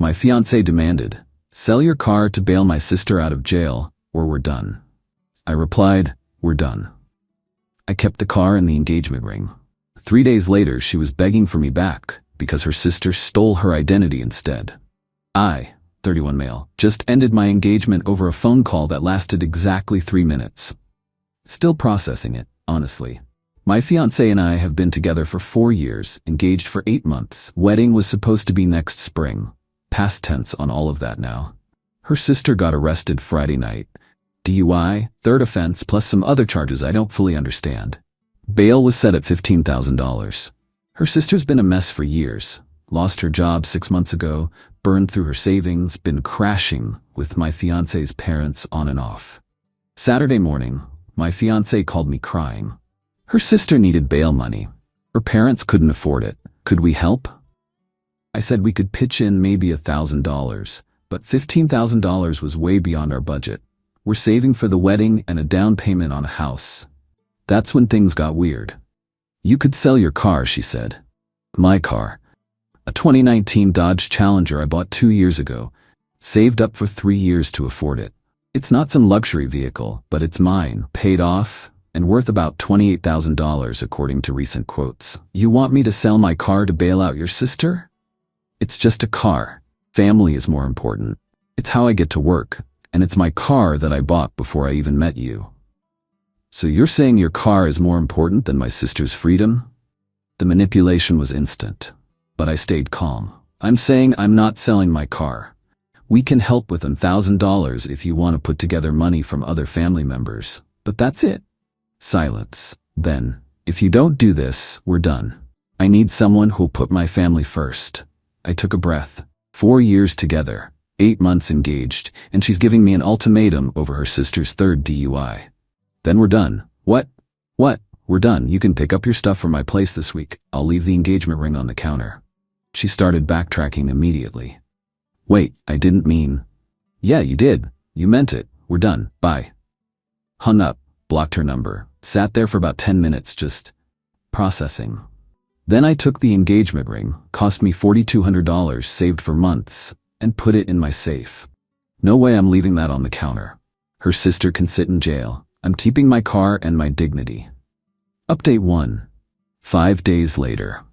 My fiancé demanded, "Sell your car to bail my sister out of jail, or we're done." I replied, "We're done." I kept the car and the engagement ring. 3 days later, she was begging for me back because her sister stole her identity instead. I, 31 male, just ended my engagement over a phone call that lasted exactly 3 minutes. Still processing it, honestly. My fiancé and I have been together for 4 years, engaged for 8 months. Wedding was supposed to be next spring. Past tense on all of that now. Her sister got arrested Friday night. DUI, third offense, plus some other charges I don't fully understand. Bail was set at $15,000. Her sister's been a mess for years. Lost her job 6 months ago, burned through her savings, been crashing with my fiancé's parents on and off. Saturday morning, my fiancé called me crying. Her sister needed bail money. Her parents couldn't afford it. Could we help? I said we could pitch in maybe $1,000, but $15,000 was way beyond our budget. We're saving for the wedding and a down payment on a house. That's when things got weird. "You could sell your car," she said. My car. A 2019 Dodge Challenger I bought 2 years ago. Saved up for 3 years to afford it. It's not some luxury vehicle, but it's mine, paid off, and worth about $28,000 according to recent quotes. "You want me to sell my car to bail out your sister?" It's just a car. Family is more important. It's how I get to work, and it's my car that I bought before I even met you. "So you're saying your car is more important than my sister's freedom?" The manipulation was instant, but I stayed calm. "I'm saying I'm not selling my car. We can help with $1,000 if you want to put together money from other family members, but that's it." Silence. Then, "If you don't do this, we're done. I need someone who'll put my family first." I took a breath. 4 years together, 8 months engaged, and she's giving me an ultimatum over her sister's third DUI. "Then we're done." What? "We're done. You can pick up your stuff from my place this week. I'll leave the engagement ring on the counter." She started backtracking immediately. "Wait, I didn't mean..." "Yeah, you did. You meant it. We're done. Bye." Hung up, blocked her number, sat there for about 10 minutes just processing. Then I took the engagement ring, cost me $4,200 saved for months, and put it in my safe. No way I'm leaving that on the counter. Her sister can sit in jail. I'm keeping my car and my dignity. Update 1. 5 days later.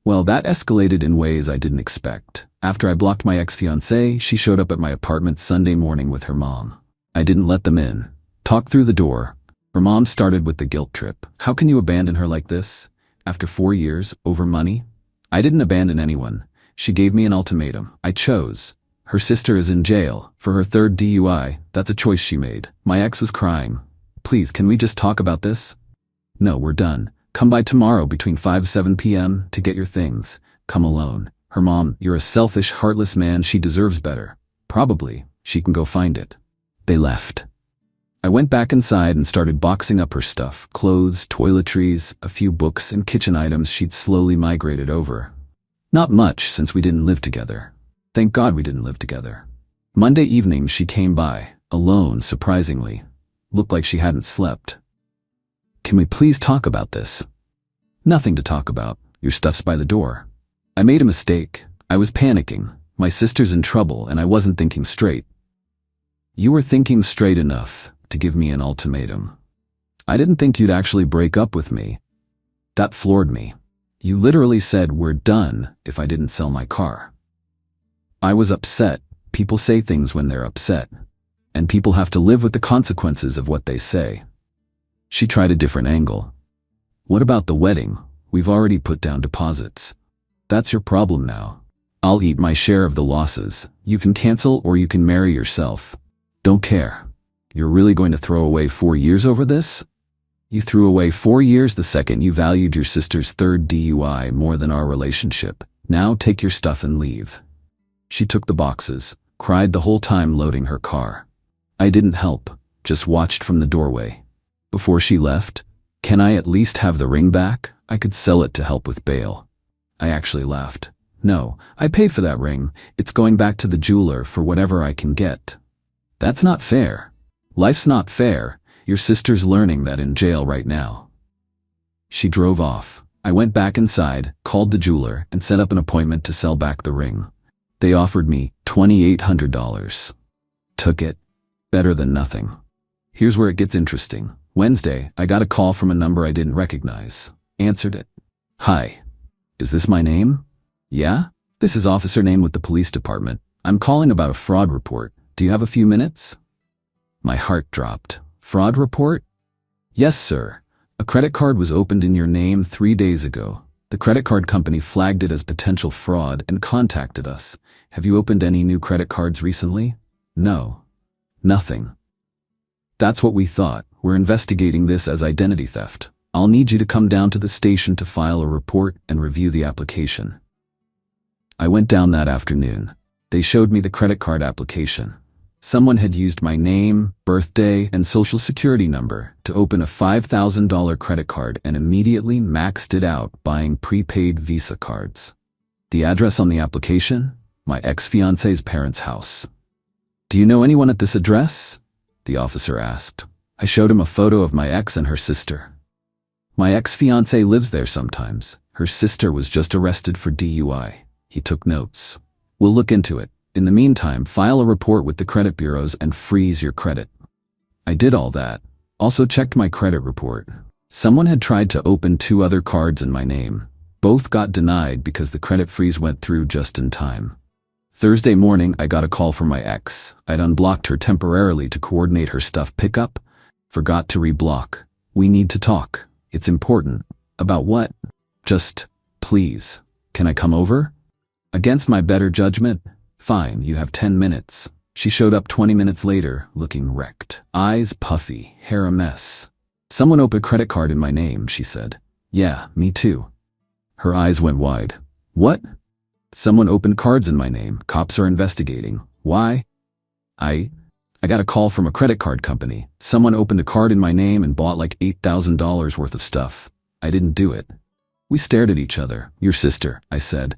Well, that escalated in ways I didn't expect. After I blocked my ex-fiancée, she showed up at my apartment Sunday morning with her mom. I didn't let them in. Talked through the door. Her mom started with the guilt trip. "How can you abandon her like this? After 4 years, over money?" I didn't abandon anyone. She gave me an ultimatum. I chose. Her sister is in jail for her third DUI. That's a choice she made. My ex was crying. "Please, can we just talk about this?" "No, we're done. Come by tomorrow between 5 and 7 p.m. to get your things. Come alone." Her mom, "You're a selfish, heartless man. She deserves better." "Probably. She can go find it." They left. I went back inside and started boxing up her stuff, clothes, toiletries, a few books, and kitchen items she'd slowly migrated over. Not much since we didn't live together. Thank God we didn't live together. Monday evening she came by, alone surprisingly. Looked like she hadn't slept. "Can we please talk about this?" "Nothing to talk about. Your stuff's by the door." I made a mistake. I was panicking. My sister's in trouble and I wasn't thinking straight. "You were thinking straight enough to give me an ultimatum. I didn't think you'd actually break up with me." That floored me. "You literally said we're done if I didn't sell my car." I was upset. People say things when they're upset, and people have to live with the consequences of what they say. She tried a different angle. "What about the wedding? We've already put down deposits." "That's your problem now. I'll eat my share of the losses. You can cancel or you can marry yourself. Don't care." "You're really going to throw away 4 years over this?" "You threw away 4 years the second you valued your sister's third DUI more than our relationship. Now take your stuff and leave." She took the boxes, cried the whole time loading her car. I didn't help, just watched from the doorway. Before she left, "Can I at least have the ring back? I could sell it to help with bail." I actually laughed. "No, I paid for that ring. It's going back to the jeweler for whatever I can get." "That's not fair." "Life's not fair. Your sister's learning that in jail right now." She drove off. I went back inside, called the jeweler, and set up an appointment to sell back the ring. They offered me $2,800. Took it. Better than nothing. Here's where it gets interesting. Wednesday, I got a call from a number I didn't recognize. Answered it. Hi. Is this my name? Yeah? This is officer name with the police department. I'm calling about a fraud report. Do you have a few minutes? My heart dropped. Fraud report? Yes, sir. A credit card was opened in your name 3 days ago. The credit card company flagged it as potential fraud and contacted us. Have you opened any new credit cards recently? No. Nothing. That's what we thought. We're investigating this as identity theft. I'll need you to come down to the station to file a report and review the application. I went down that afternoon. They showed me the credit card application. Someone had used my name, birthday, and social security number to open a $5,000 credit card and immediately maxed it out buying prepaid Visa cards. The address on the application? My ex-fiancée's parents' house. Do you know anyone at this address? The officer asked. I showed him a photo of my ex and her sister. My ex-fiancée lives there sometimes. Her sister was just arrested for DUI. He took notes. We'll look into it. In the meantime, file a report with the credit bureaus and freeze your credit. I did all that. Also checked my credit report. Someone had tried to open 2 other cards in my name. Both got denied because the credit freeze went through just in time. Thursday morning, I got a call from my ex. I'd unblocked her temporarily to coordinate her stuff pickup. Forgot to reblock. We need to talk. It's important. About what? Just, please. Can I come over? Against my better judgment? Fine, you have 10 minutes. She showed up 20 minutes later, looking wrecked. Eyes puffy, hair a mess. Someone opened a credit card in my name, she said. Yeah, me too. Her eyes went wide. What? Someone opened cards in my name. Cops are investigating. Why? I got a call from a credit card company. Someone opened a card in my name and bought like $8,000 worth of stuff. I didn't do it. We stared at each other. Your sister, I said.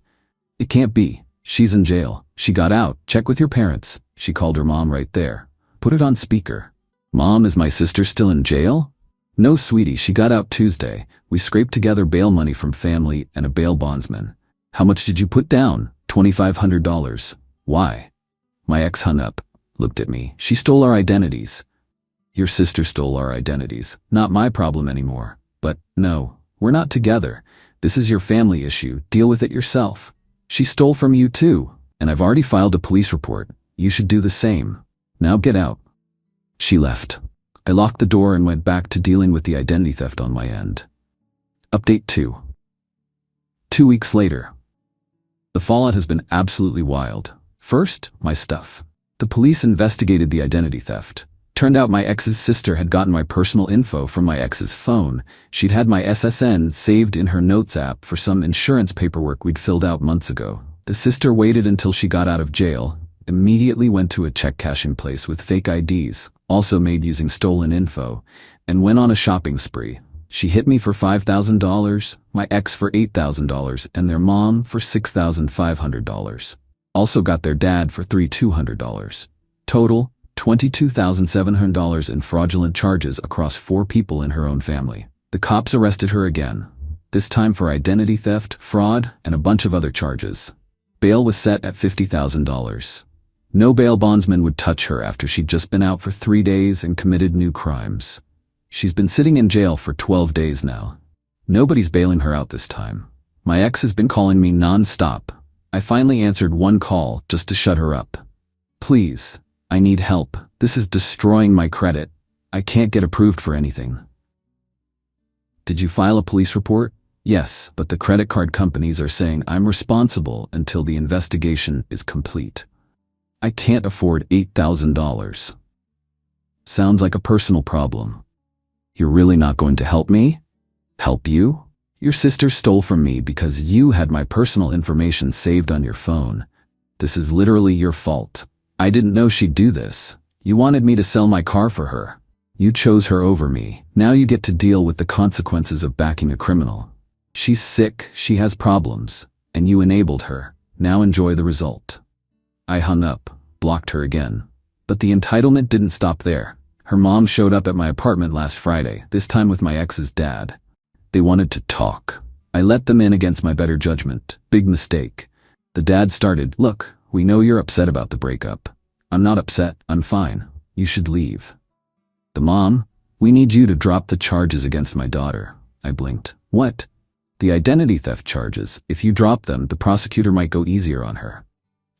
It can't be. She's in jail. She got out. Check with your parents. She called her mom right there. Put it on speaker. Mom, is my sister still in jail? No, sweetie, she got out Tuesday. We scraped together bail money from family and a bail bondsman. How much did you put down? $2,500. Why? My ex hung up, looked at me. She stole our identities. Your sister stole our identities. Not my problem anymore. But no, we're not together. This is your family issue. Deal with it yourself. She stole from you too, and I've already filed a police report. You should do the same. Now get out. She left. I locked the door and went back to dealing with the identity theft on my end. Update 2. 2 weeks later. The fallout has been absolutely wild. First, my stuff. The police investigated the identity theft. Turned out my ex's sister had gotten my personal info from my ex's phone. She'd had my SSN saved in her notes app for some insurance paperwork we'd filled out months ago. The sister waited until she got out of jail, immediately went to a check cashing place with fake IDs, also made using stolen info, and went on a shopping spree. She hit me for $5,000, my ex for $8,000, and their mom for $6,500. Also got their dad for $3,200. Total, $22,700 in fraudulent charges across 4 people in her own family. The cops arrested her again, this time for identity theft, fraud, and a bunch of other charges. Bail was set at $50,000. No bail bondsman would touch her after she'd just been out for 3 days and committed new crimes. She's been sitting in jail for 12 days now. Nobody's bailing her out this time. My ex has been calling me non-stop. I finally answered one call just to shut her up. Please. I need help. This is destroying my credit. I can't get approved for anything. Did you file a police report? Yes, but the credit card companies are saying I'm responsible until the investigation is complete. I can't afford $8,000. Sounds like a personal problem. You're really not going to help me? Help you? Your sister stole from me because you had my personal information saved on your phone. This is literally your fault. I didn't know she'd do this. You wanted me to sell my car for her. You chose her over me. Now you get to deal with the consequences of backing a criminal. She's sick, she has problems, and you enabled her. Now enjoy the result. I hung up, blocked her again. But the entitlement didn't stop there. Her mom showed up at my apartment last Friday, this time with my ex's dad. They wanted to talk. I let them in against my better judgment. Big mistake. The dad started, look, We know you're upset about the breakup. I'm not upset, I'm fine. You should leave. The mom, we need you to drop the charges against my daughter. I blinked. What? The identity theft charges. If you drop them, the prosecutor might go easier on her.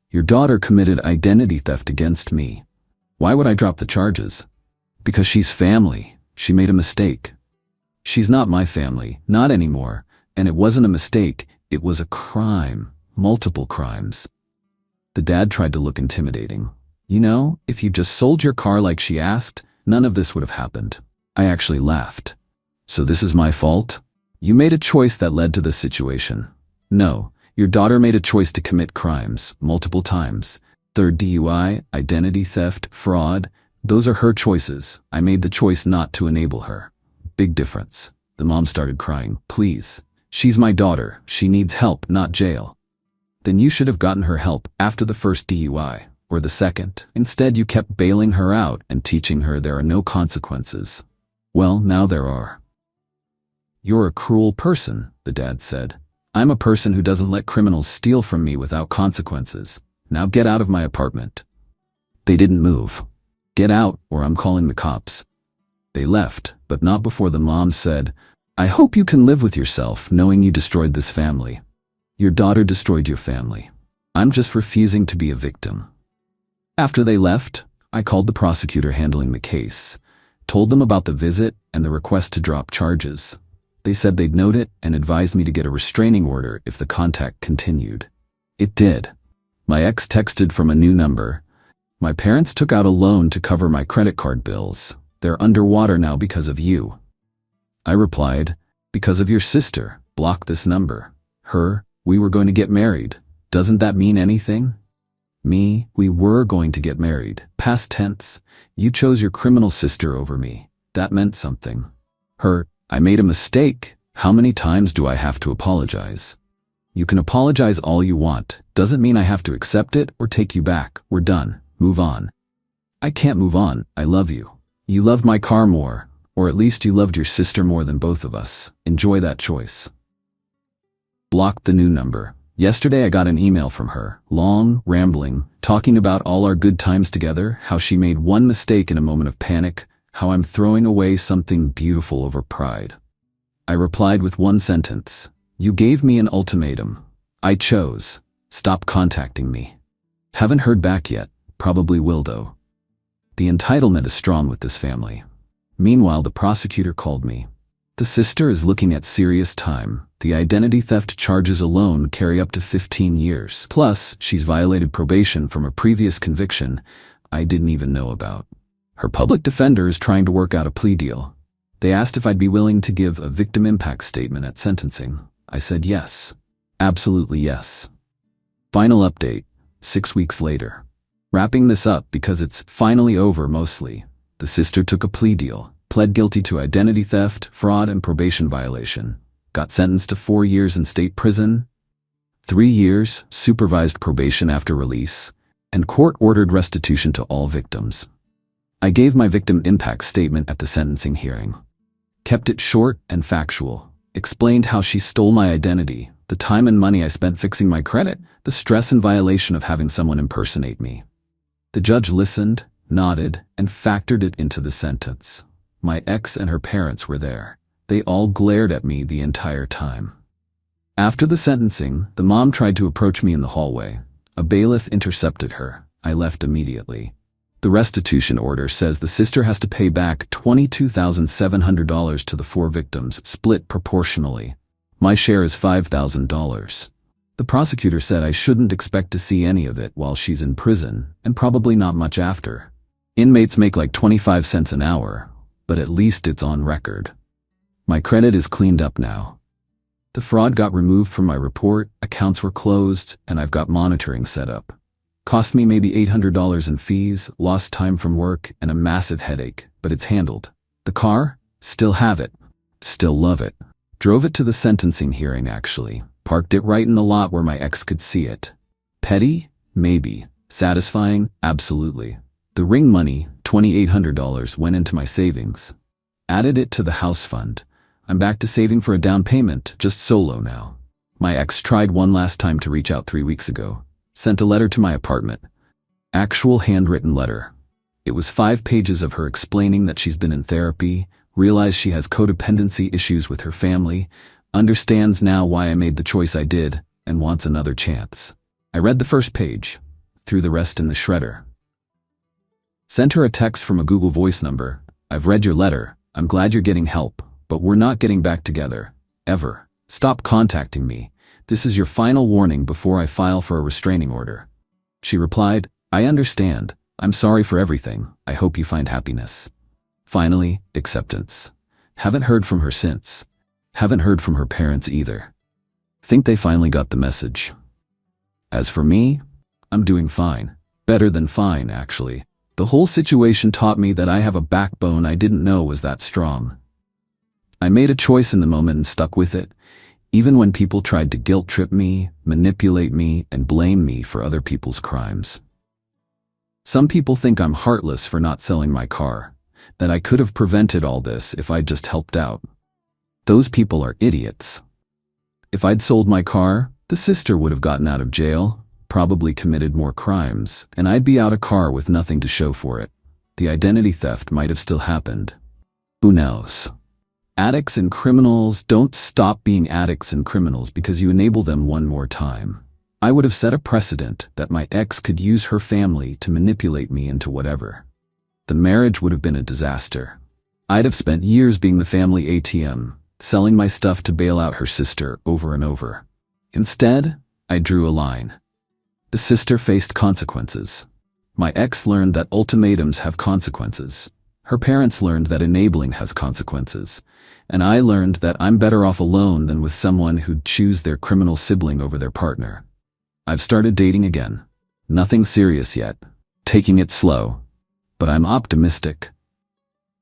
Your daughter committed identity theft against me. Why would I drop the charges? Because she's family. She made a mistake. She's not my family, not anymore. And it wasn't a mistake, it was a crime. Multiple crimes. The dad tried to look intimidating. You know, if you just sold your car like she asked, none of this would have happened. I actually laughed. So this is my fault? You made a choice that led to this situation. No, your daughter made a choice to commit crimes, multiple times. Third DUI, identity theft, fraud. Those are her choices. I made the choice not to enable her. Big difference. The mom started crying. Please. She's my daughter. She needs help, not jail. Then you should have gotten her help after the first DUI, or the second. Instead, you kept bailing her out and teaching her there are no consequences. Well, now there are. You're a cruel person, the dad said. I'm a person who doesn't let criminals steal from me without consequences. Now get out of my apartment. They didn't move. Get out, or I'm calling the cops. They left, but not before the mom said, I hope you can live with yourself knowing you destroyed this family. Your daughter destroyed your family. I'm just refusing to be a victim. After they left, I called the prosecutor handling the case, told them about the visit and the request to drop charges. They said they'd note it and advised me to get a restraining order if the contact continued. It did. My ex texted from a new number. My parents took out a loan to cover my credit card bills. They're underwater now because of you. I replied, because of your sister. Block this number. Her, we were going to get married. Doesn't that mean anything? Me, we were going to get married. Past tense. You chose your criminal sister over me. That meant something. Her, I made a mistake. How many times do I have to apologize? You can apologize all you want. Doesn't mean I have to accept it or take you back. We're done. Move on. I can't move on. I love you. You loved my car more, or at least you loved your sister more than both of us. Enjoy that choice. Blocked the new number. Yesterday I got an email from her, long, rambling, talking about all our good times together, how she made one mistake in a moment of panic, how I'm throwing away something beautiful over pride. I replied with one sentence. You gave me an ultimatum. I chose. Stop contacting me. Haven't heard back yet. Probably will though. The entitlement is strong with this family. Meanwhile, the prosecutor called me. The sister is looking at serious time. The identity theft charges alone carry up to 15 years. Plus, she's violated probation from a previous conviction I didn't even know about. Her public defender is trying to work out a plea deal. They asked if I'd be willing to give a victim impact statement at sentencing. I said yes. Absolutely yes. Final update, 6 weeks later. Wrapping this up because it's finally over mostly. The sister took a plea deal, pled guilty to identity theft, fraud, and probation violation. Got sentenced to 4 years in state prison, 3 years supervised probation after release, and court-ordered restitution to all victims. I gave my victim impact statement at the sentencing hearing. Kept it short and factual. Explained how she stole my identity, the time and money I spent fixing my credit, the stress and violation of having someone impersonate me. The judge listened, nodded, and factored it into the sentence. My ex and her parents were there. They all glared at me the entire time. After the sentencing, the mom tried to approach me in the hallway. A bailiff intercepted her. I left immediately. The restitution order says the sister has to pay back $22,700 to the 4 victims, split proportionally. My share is $5,000. The prosecutor said I shouldn't expect to see any of it while she's in prison, and probably not much after. Inmates make like 25 cents an hour, but at least it's on record. My credit is cleaned up now. The fraud got removed from my report, accounts were closed, and I've got monitoring set up. Cost me maybe $800 in fees, lost time from work, and a massive headache, but it's handled. The car? Still have it. Still love it. Drove it to the sentencing hearing actually. Parked it right in the lot where my ex could see it. Petty? Maybe. Satisfying? Absolutely. The ring money, $2,800, went into my savings. Added it to the house fund. I'm back to saving for a down payment, just solo now. My ex tried one last time to reach out 3 weeks ago. Sent a letter to my apartment. Actual handwritten letter. It was 5 pages of her explaining that she's been in therapy, realized she has codependency issues with her family, understands now why I made the choice I did, and wants another chance. I read the first page, threw the rest in the shredder. Sent her a text from a Google Voice number. I've read your letter. I'm glad you're getting help, but we're not getting back together. Ever. Stop contacting me. This is your final warning before I file for a restraining order. She replied, I understand. I'm sorry for everything. I hope you find happiness. Finally, acceptance. Haven't heard from her since. Haven't heard from her parents either. Think they finally got the message. As for me, I'm doing fine. Better than fine, actually. The whole situation taught me that I have a backbone I didn't know was that strong. I made a choice in the moment and stuck with it, even when people tried to guilt trip me, manipulate me, and blame me for other people's crimes. Some people think I'm heartless for not selling my car, that I could have prevented all this if I'd just helped out. Those people are idiots. If I'd sold my car, the sister would have gotten out of jail, probably committed more crimes, and I'd be out a car with nothing to show for it. The identity theft might have still happened. Who knows? Addicts and criminals don't stop being addicts and criminals because you enable them one more time. I would have set a precedent that my ex could use her family to manipulate me into whatever. The marriage would have been a disaster. I'd have spent years being the family ATM, selling my stuff to bail out her sister over and over. Instead, I drew a line. The sister faced consequences. My ex learned that ultimatums have consequences. Her parents learned that enabling has consequences. And I learned that I'm better off alone than with someone who'd choose their criminal sibling over their partner. I've started dating again. Nothing serious yet. Taking it slow. But I'm optimistic.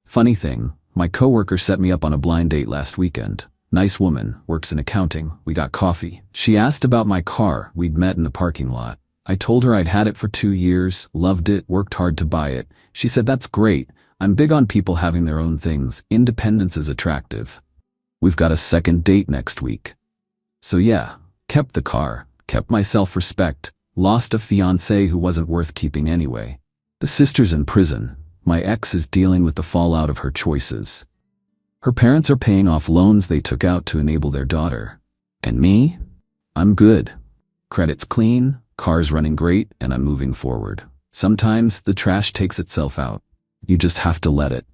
Funny thing, my coworker set me up on a blind date last weekend. Nice woman, works in accounting. We got coffee. She asked about my car. We'd met in the parking lot. I told her I'd had it for 2 years, loved it, worked hard to buy it. She said, that's great. I'm big on people having their own things. Independence is attractive. We've got a second date next week. So yeah, kept the car, kept my self-respect, lost a fiancé who wasn't worth keeping anyway. The sister's in prison. My ex is dealing with the fallout of her choices. Her parents are paying off loans they took out to enable their daughter. And me? I'm good. Credit's clean, car's running great, and I'm moving forward. Sometimes the trash takes itself out. You just have to let it.